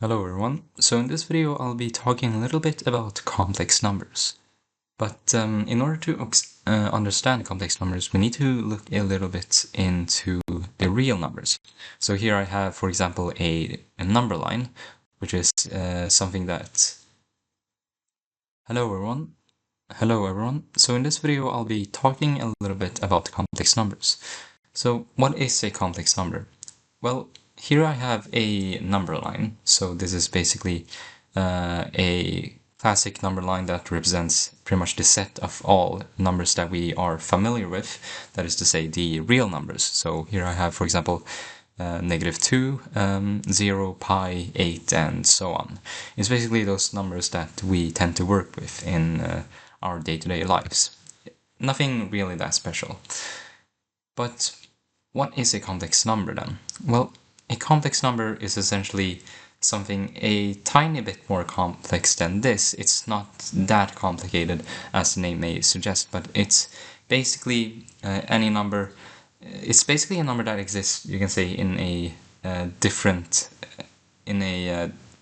Hello everyone, so in this video I'll be talking a little bit about complex numbers. But in order to understand complex numbers, we need to look a little bit into the real numbers. So here I have, for example, a number line, which is something that... Hello everyone. Hello everyone. So in this video I'll be talking a little bit about complex numbers. So what is a complex number? Well, here I have a number line. So this is basically a classic number line that represents pretty much the set of all numbers that we are familiar with. That is to say, the real numbers. So here I have, for example, -2, 0, pi, 8, and so on. It's basically those numbers that we tend to work with in our day-to-day lives. Nothing really that special. But what is a complex number then? Well, a complex number is essentially something a tiny bit more complex than this. It's not that complicated as the name may suggest, but it's basically any number. It's basically a number that exists, you can say, in a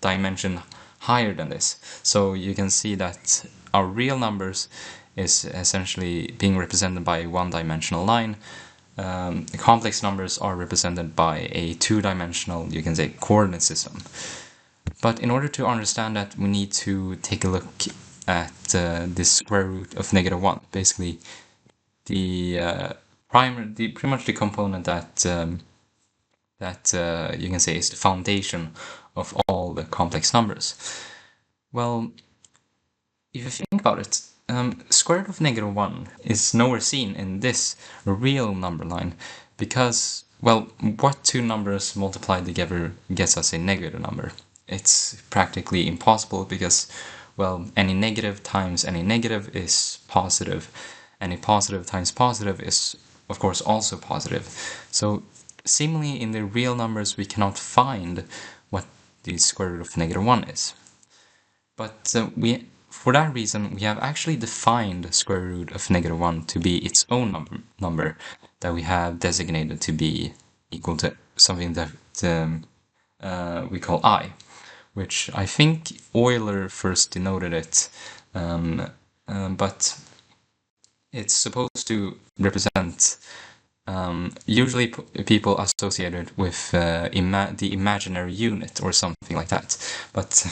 dimension higher than this. So you can see that our real numbers is essentially being represented by a one-dimensional line. Complex numbers are represented by a two-dimensional, you can say, coordinate system. But in order to understand that, we need to take a look at the square root of -1. Basically, pretty much the component that you can say is the foundation of all the complex numbers. Well, if you think about it, square root of -1 is nowhere seen in this real number line because, well, what two numbers multiplied together gets us a negative number? It's practically impossible because, well, any negative times any negative is positive. Any positive times positive is, of course, also positive. So, seemingly in the real numbers we cannot find what the square root of -1 is. But for that reason, we have actually defined square root of -1 to be its own number that we have designated to be equal to something that we call I, which I think Euler first denoted it, but it's supposed to represent usually people associated with the imaginary unit or something like that. But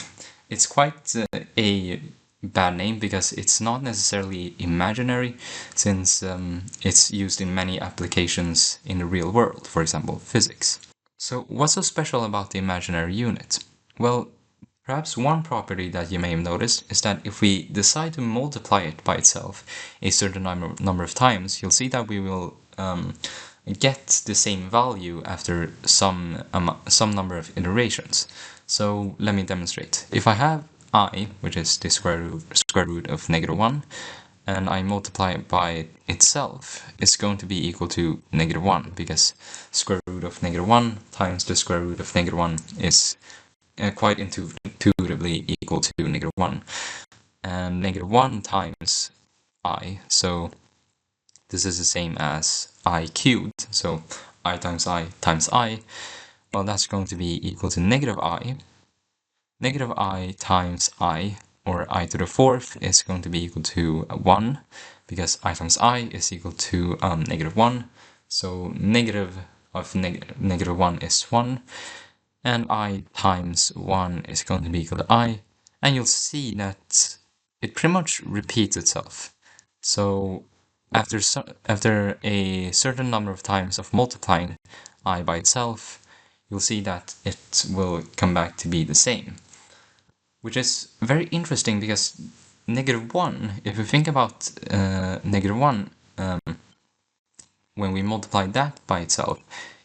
it's quite a bad name because it's not necessarily imaginary, since it's used in many applications in the real world, for example, physics. So what's so special about the imaginary unit? Well, perhaps one property that you may have noticed is that if we decide to multiply it by itself a certain number of times, you'll see that we will get the same value after some number of iterations. So let me demonstrate. If I have I, which is the square root of -1, and I multiply it by itself, it's going to be equal to -1, because square root of -1 times the square root of -1 is quite intuitively equal to -1. And -1 times I, so this is the same as I cubed, so I times I times I, well, that's going to be equal to -I. -I times I, or I to the fourth, is going to be equal to 1, because I times I is equal to -1, so negative of -1 is 1, and I times 1 is going to be equal to I, and you'll see that it pretty much repeats itself. So after a certain number of times of multiplying I by itself, you'll see that it will come back to be the same. Which is very interesting because -1, if you think about -1, when we multiply that by itself,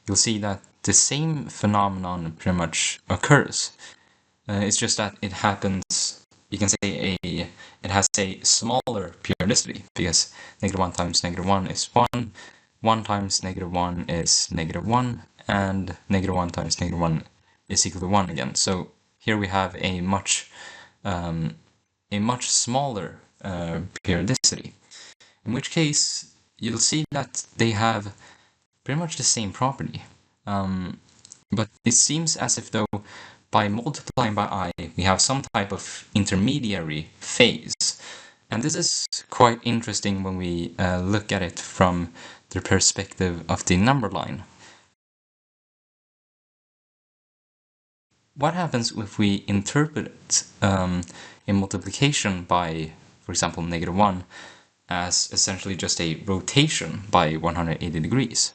you'll see that the same phenomenon pretty much occurs. It's just that it happens, you can say it has a smaller periodicity, because -1 times -1 is 1, 1 times -1 is -1, and -1 times -1 is equal to 1 again. So here we have a much smaller periodicity, in which case you'll see that they have pretty much the same property. But it seems as if though by multiplying by I, we have some type of intermediary phase. And this is quite interesting when we look at it from the perspective of the number line. What happens if we interpret a multiplication by, for example, -1 as essentially just a rotation by 180 degrees?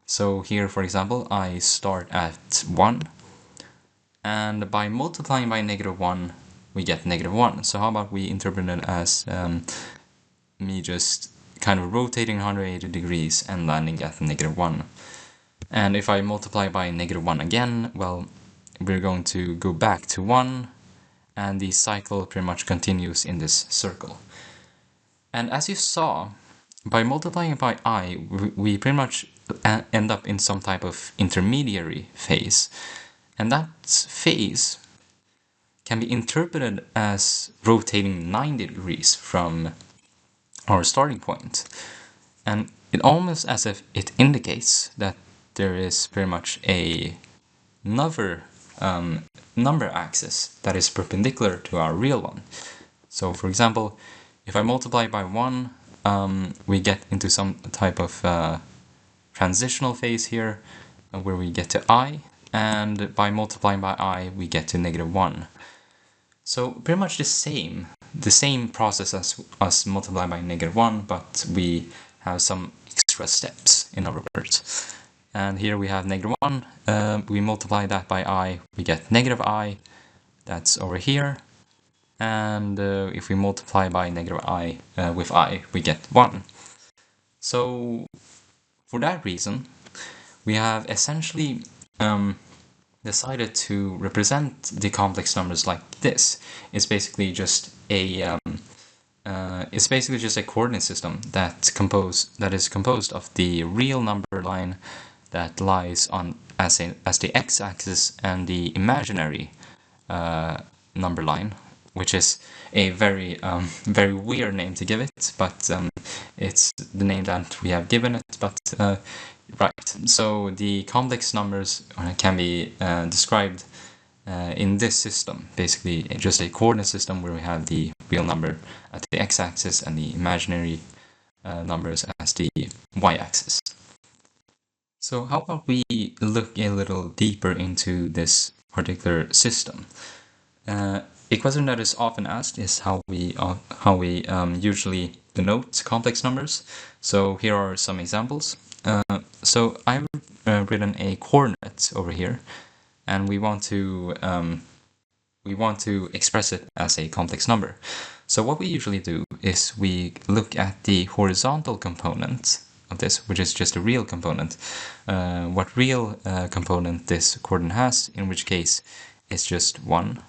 So here, for example, I start at 1, and by multiplying by -1, we get -1. So how about we interpret it as me just kind of rotating 180 degrees and landing at -1. And if I multiply by -1 again, well, we're going to go back to 1, and the cycle pretty much continues in this circle. And as you saw, by multiplying by I, we pretty much end up in some type of intermediary phase. And that phase can be interpreted as rotating 90 degrees from our starting point. And it almost as if it indicates that there is pretty much another number axis that is perpendicular to our real one. So for example, if I multiply by 1, we get into some type of transitional phase here where we get to I, and by multiplying by I, we get to -1. So pretty much the same process as us multiplying by -1, but we have some extra steps, in other words. And here we have -1, we multiply that by I, we get -I, that's over here. And if we multiply by -I with I, we get 1. So for that reason, we have essentially decided to represent the complex numbers like this. It's basically just a coordinate system that is composed of the real number line that lies on as the x-axis and the imaginary number line, which is a very very weird name to give it, but it's the name that we have given it. But right, so the complex numbers can be described in this system, basically just a coordinate system where we have the real number at the x-axis and the imaginary numbers as the y-axis. So how about we look a little deeper into this particular system? A question that is often asked is how we usually denote complex numbers. So here are some examples. So I've written a coordinate over here, and we want to express it as a complex number. So what we usually do is we look at the horizontal component of this, which is just a real component. What real component this coordinate has, in which case it's just 1.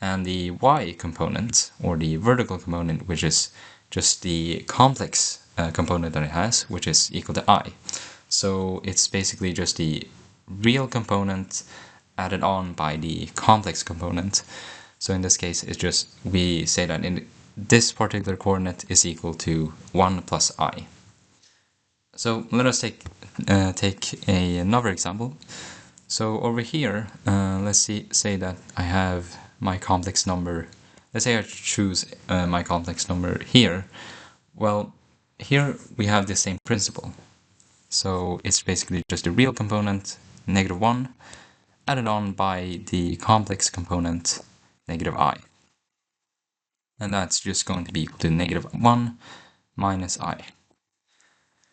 And the y component, or the vertical component, which is just the complex component that it has, which is equal to I. So it's basically just the real component added on by the complex component. So in this case, it's just, we say that in this particular coordinate is equal to 1 plus I. So let us take another example. So over here, let's say that I have my complex number. Let's say I choose my complex number here. Well, here we have the same principle. So it's basically just a real component, -1, added on by the complex component, -I. And that's just going to be equal to -1 minus I.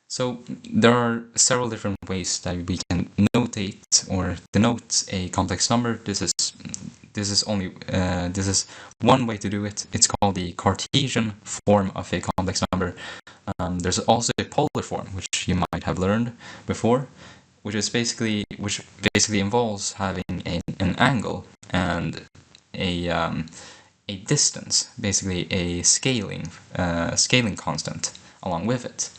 So there are several different ways that we can notate or denote a complex number. This is one way to do it. It's called the Cartesian form of a complex number. There's also a polar form, which you might have learned before, which basically involves having an angle and a distance, basically a scaling constant along with it.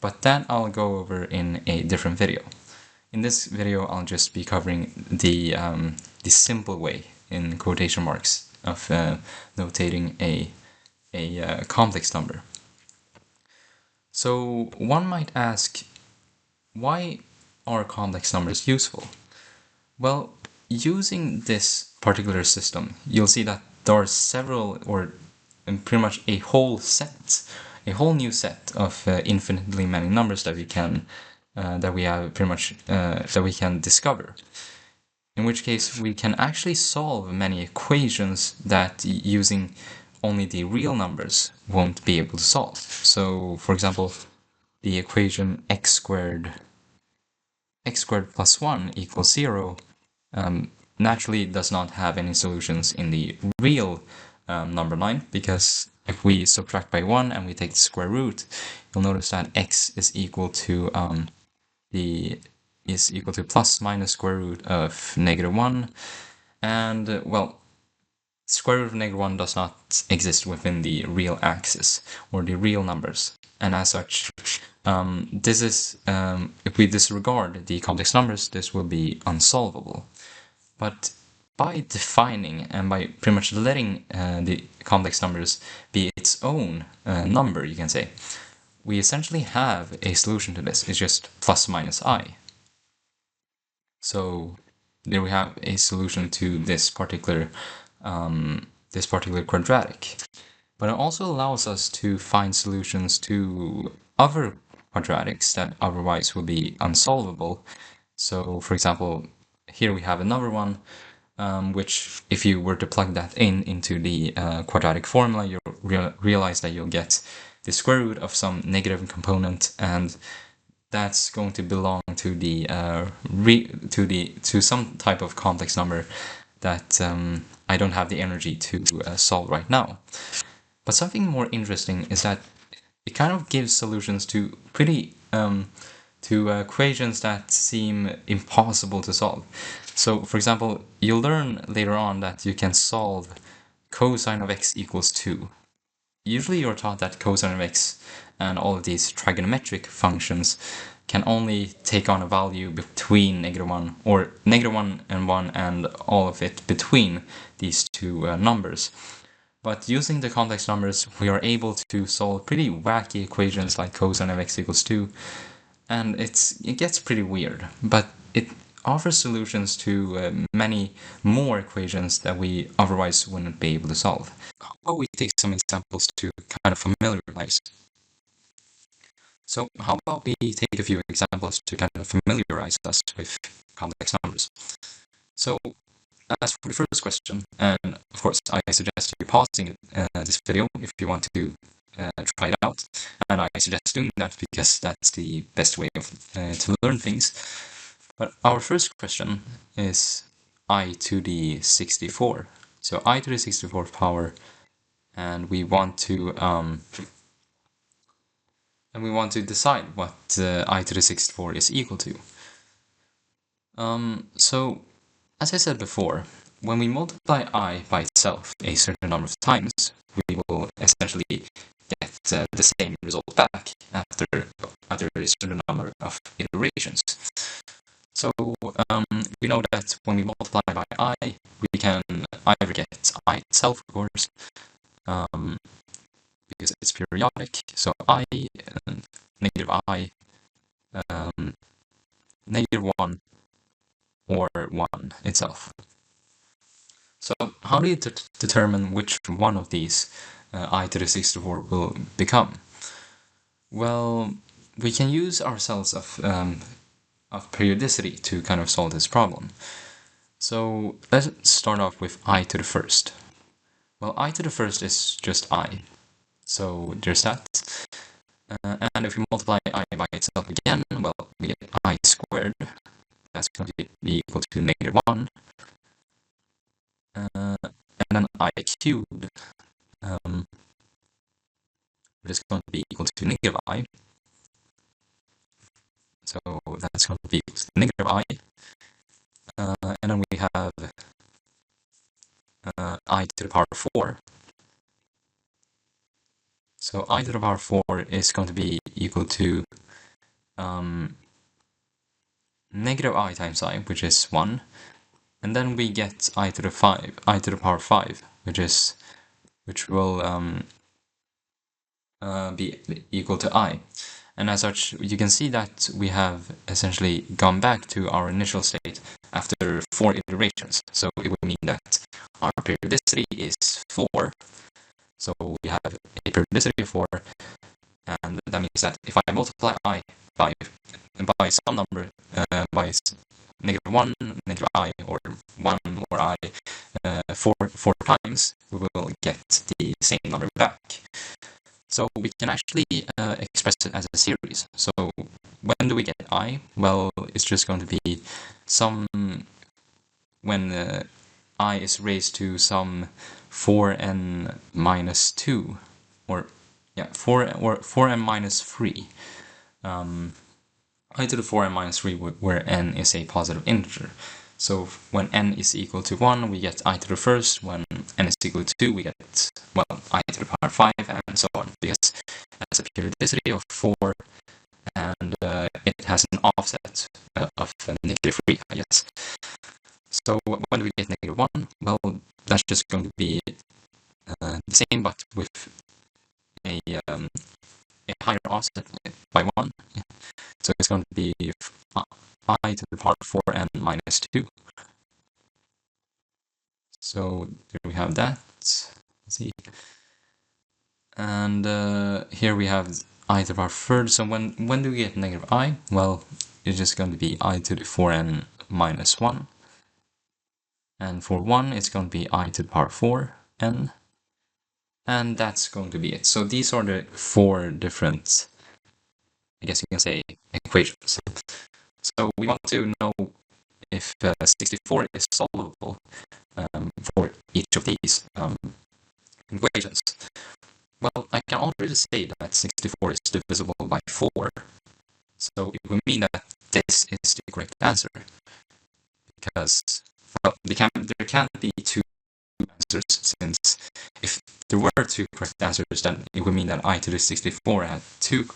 But that I'll go over in a different video. In this video, I'll just be covering the simple way, in quotation marks, of notating a complex number. So one might ask, why are complex numbers useful? Well, using this particular system, you'll see that there are several, or pretty much a whole new set of infinitely many numbers that we can discover. In which case, we can actually solve many equations that using only the real numbers won't be able to solve. So, for example, the equation x squared plus 1 equals 0 naturally does not have any solutions in the real number line, because if we subtract by 1 and we take the square root, you'll notice that x is equal to plus minus square root of -1, and well, square root of -1 does not exist within the real axis or the real numbers, and as such, this is if we disregard the complex numbers, this will be unsolvable. But by defining and by pretty much letting the complex numbers be its own number, you can say, we essentially have a solution to this. It's just plus minus I. So there we have a solution to this particular quadratic. But it also allows us to find solutions to other quadratics that otherwise will be unsolvable. So, for example, here we have another one, which if you were to plug that into the quadratic formula, you'll realize that you'll get the square root of some negative component, and that's going to belong to the to some type of complex number that I don't have the energy to solve right now. But something more interesting is that it kind of gives solutions to equations that seem impossible to solve. So, for example, you'll learn later on that you can solve cosine of x equals 2. Usually you're taught that cosine of x and all of these trigonometric functions can only take on a value between -1, or -1 and 1, and all of it between these two numbers. But using the complex numbers, we are able to solve pretty wacky equations like cosine of x equals 2, and it gets pretty weird, but it offers solutions to many more equations that we otherwise wouldn't be able to solve. How about we take some examples to kind of familiarize? So how about we take a few examples to kind of familiarize us with complex numbers? So as for the first question, and of course I suggest you pausing this video if you want to try it out, and I suggest doing that because that's the best way to learn things. But our first question is I to the 64. So I to the 64th power, and we want to decide what I to the 64 is equal to. So as I said before, when we multiply I by itself a certain number of times, we will essentially get the same result back after a certain number of iterations. So we know that when we multiply by I, we can either get I itself, of course, because it's periodic. So I, negative I, -1, or 1 itself. So how do you determine which one of these I to the 64 will become? Well, we can use ourselves of periodicity to kind of solve this problem. So let's start off with I to the first. Well, I to the first is just I. So there's that. And if we multiply I by itself again, well, we get I squared. That's going to be equal to -1. And then I cubed, which is going to be equal to -I. So that's going to be equal to -I. And then we have I to the power 4. So I to the power 4 is going to be equal to -I times I, which is 1. And then we get I to the power 5, which will be equal to I. And as such, you can see that we have essentially gone back to our initial state after 4 iterations. So it would mean that our periodicity is 4. So we have a periodicity of 4, and that means that if I multiply I by some number, by -1, -I, or 1 or I, 4 times, we will get the same number back. So we can actually express it as a series. So when do we get I? Well, it's just going to be when I is raised to some 4n minus 2, or 4n minus 3. I to the 4n minus 3, where n is a positive integer. So when n is equal to 1, we get I to the first. When n is equal to 2, we get, I to the power 5, and so on, because it has a periodicity of 4, and it has an offset of -3, I guess. So when do we get -1? Well, that's just going to be the same, but with a higher offset by 1. So it's going to be I to the power 4n minus 2. So there we have that. Let's see. And here we have I to the power 3rd. So when do we get -I? Well, it's just going to be I to the 4n minus 1. And for 1, it's going to be I to the power 4n. And that's going to be it. So these are the 4 different, I guess you can say, equations. So we want to know if 64 is solvable for each of these equations. Well, I can already say that 64 is divisible by 4. So it would mean that this is the correct answer. Because, well, there can't be 2 answers, since if there were 2 correct answers, then it would mean that I to the 64 had 2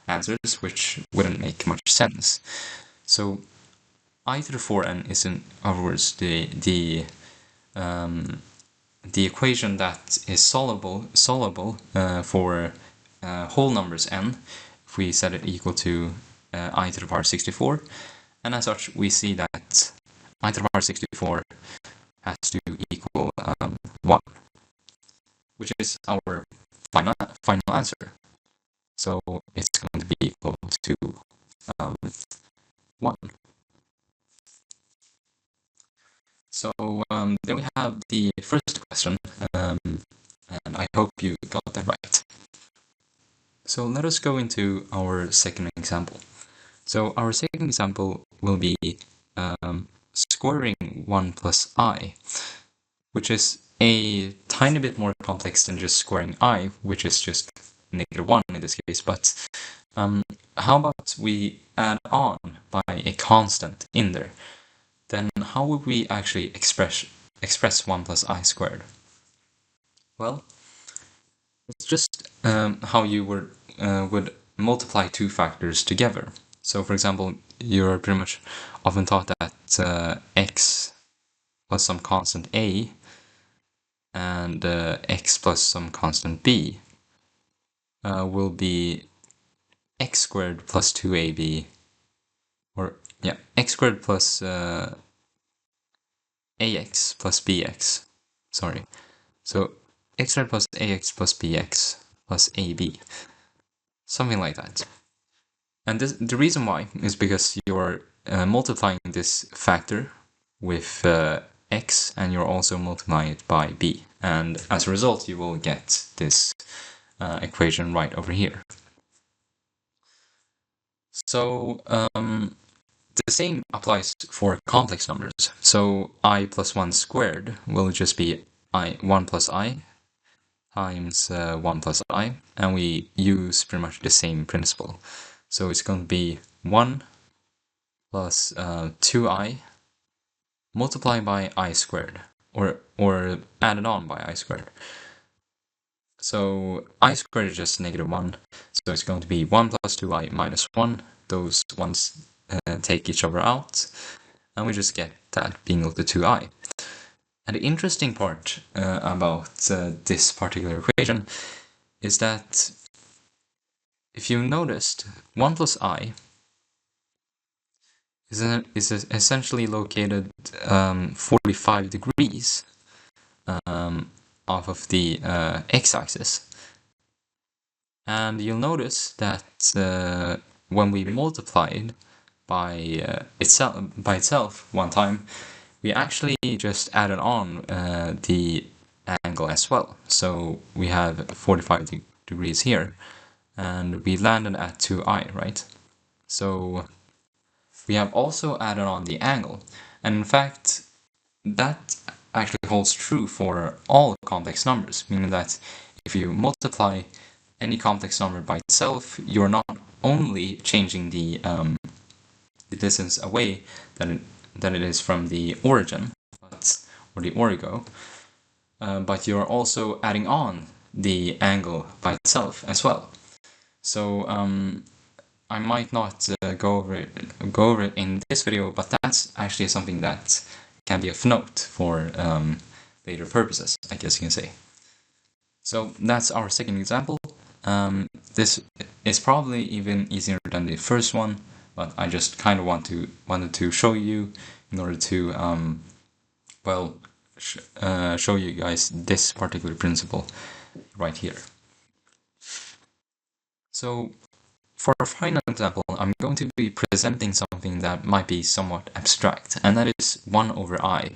answers, which wouldn't make much sense. So I to the 4n is, in other words, the equation that is solvable for whole numbers n, if we set it equal to I to the power 64, and as such we see that I to the power 64 has to equal 1, which is our final answer. So it's going to be equal to 1. So then we have the first question, and I hope you got that right. So let us go into our second example. So our second example will be squaring 1 plus I, which is a tiny bit more complex than just squaring I, which is just -1 in this case. But how about we add on by a constant in there? Then how would we actually express 1 plus I squared? Well, it's just how you would multiply 2 factors together. So for example, you're pretty much often taught that x plus some constant a and x plus some constant b will be x squared plus 2ab, or x squared plus ax plus bx. Sorry. So x squared plus ax plus bx plus ab. Something like that. And the reason why is because you're multiplying this factor with x, and you're also multiplying it by b. And as a result, you will get this equation right over here. So the same applies for complex numbers. So I plus 1 squared will just be 1 plus I times 1 plus I, and we use pretty much the same principle. So it's going to be 1 plus 2i multiplied by I squared, or added on by I squared. So I squared is just -1, so it's going to be 1 plus 2i minus 1. Those ones take each other out, and we just get that being equal to 2i. And the interesting part about this particular equation is that if you noticed, 1 plus I is essentially located 45 degrees off of the x-axis. And you'll notice that when we multiplied by itself one time, we actually just added on the angle as well. So we have 45 degrees here, and we landed at 2i, right? So we have also added on the angle. And in fact, that actually holds true for all complex numbers, meaning that if you multiply any complex number by itself, you're not only changing the distance away than it is from the origin, or the origo, but you're also adding on the angle by itself as well. So I might not go over it in this video, but that's actually something that can be of note for later purposes, I guess you can say. So that's our second example. This is probably even easier than the first one, but I just kind of wanted to show you in order to show you guys this particular principle right here. So for our final example, I'm going to be presenting something that might be somewhat abstract, and that is 1 over I.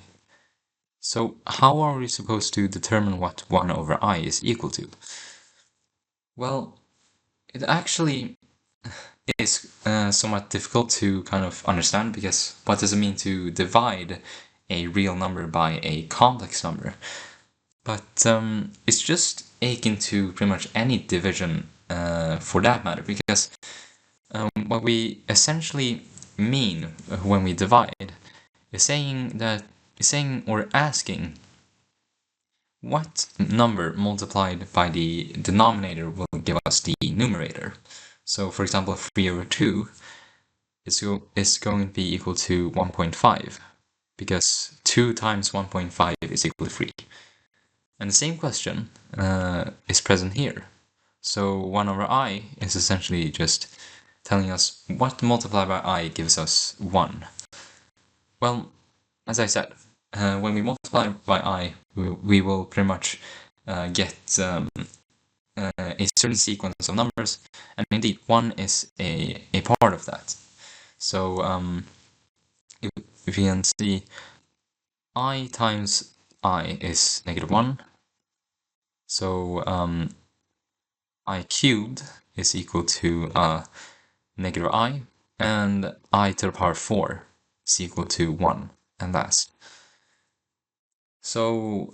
So how are we supposed to determine what 1 over I is equal to? Well, it actually is somewhat difficult to kind of understand, because what does it mean to divide a real number by a complex number? But it's just akin to pretty much any division for that matter, because what we essentially mean when we divide is saying or asking what number multiplied by the denominator will give us the numerator. So for example, 3 over 2 is going to be equal to 1.5, because 2 times 1.5 is equal to 3. And the same question is present here. So 1 over I is essentially just telling us what multiplied by I gives us 1. Well, as I said, when we multiply by I, we will pretty much get a certain sequence of numbers, and indeed 1 is a part of that. So if you can see, I times I is -1, so I cubed is equal to -I, and I to the power 4 is equal to 1, and last. So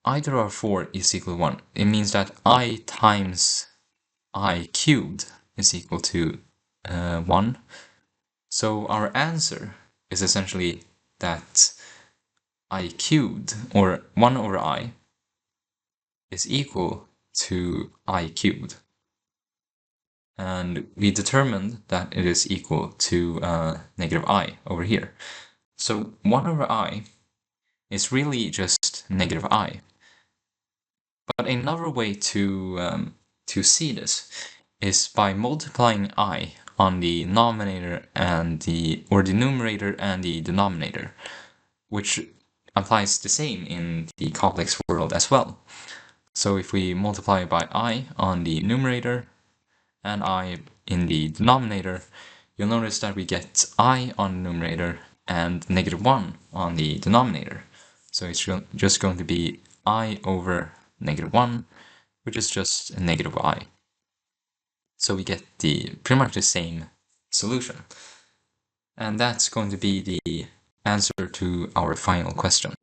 I to the power 4 is equal to 1. It means that I times I cubed is equal to 1. So our answer is essentially that I cubed, or 1 over I, is equal to I cubed. And we determined that it is equal to -I over here. So 1 over I is really just -I. But another way to see this is by multiplying I on the numerator and the numerator and the denominator, which applies the same in the complex world as well. So if we multiply by I on the numerator and I in the denominator, you'll notice that we get I on the numerator and -1 on the denominator. So it's just going to be I over -1, which is just a -I. So we get pretty much the same solution. And that's going to be the answer to our final question.